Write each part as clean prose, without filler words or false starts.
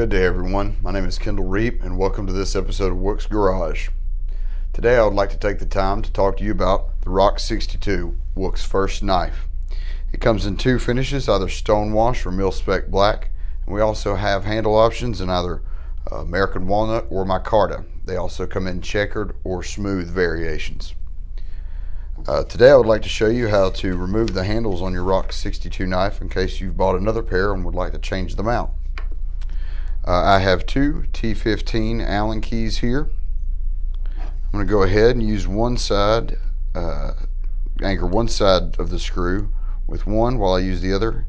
Good day everyone, my name is Kendall Reap and welcome to this episode of WOOX Garage. Today I would like to take the time to talk to you about the Rock62 WOOX first knife. It comes in two finishes, either stonewash or mil-spec black, and we also have handle options in either American Walnut or Micarta. They also come in checkered or smooth variations. Today I would like to show you how to remove the handles on your Rock62 knife in case you've bought another pair and would like to change them out. I have two T15 Allen keys here. I'm going to go ahead and use one side, anchor one side of the screw with one while I use the other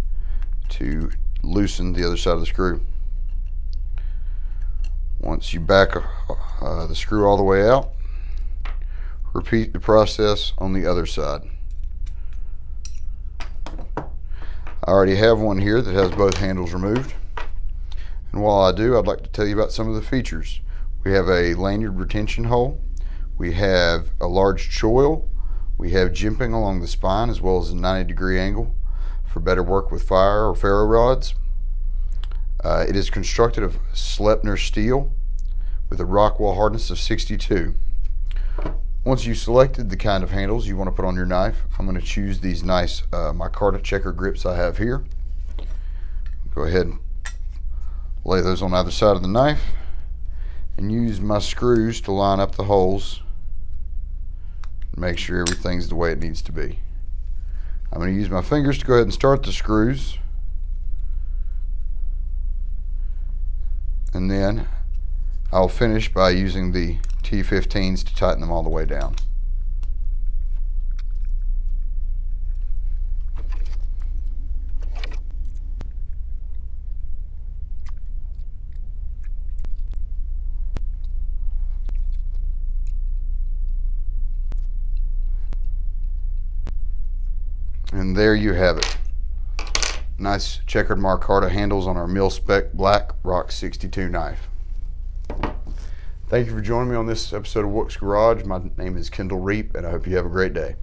to loosen the other side of the screw. Once you back the screw all the way out, repeat the process on the other side. I already have one here that has both handles removed. And while I do, I'd like to tell you about some of the features. We have a lanyard retention hole. We have a large choil. We have jimping along the spine as well as a 90-degree angle for better work with fire or ferro rods. It is constructed of Sleipner steel with a Rockwell hardness of 62. Once you've selected the kind of handles you want to put on your knife, I'm going to choose these nice Micarta checker grips I have here. Go ahead and lay those on either side of the knife and use my screws to line up the holes and make sure everything's the way it needs to be. I'm going to use my fingers to go ahead and start the screws, and then I'll finish by using the T15s to tighten them all the way down. And there you have it. Nice checkered Micarta handles on our mil-spec black Rock62 knife. Thank you for joining me on this episode of WOOX Garage. My name is Kendall Reap and I hope you have a great day.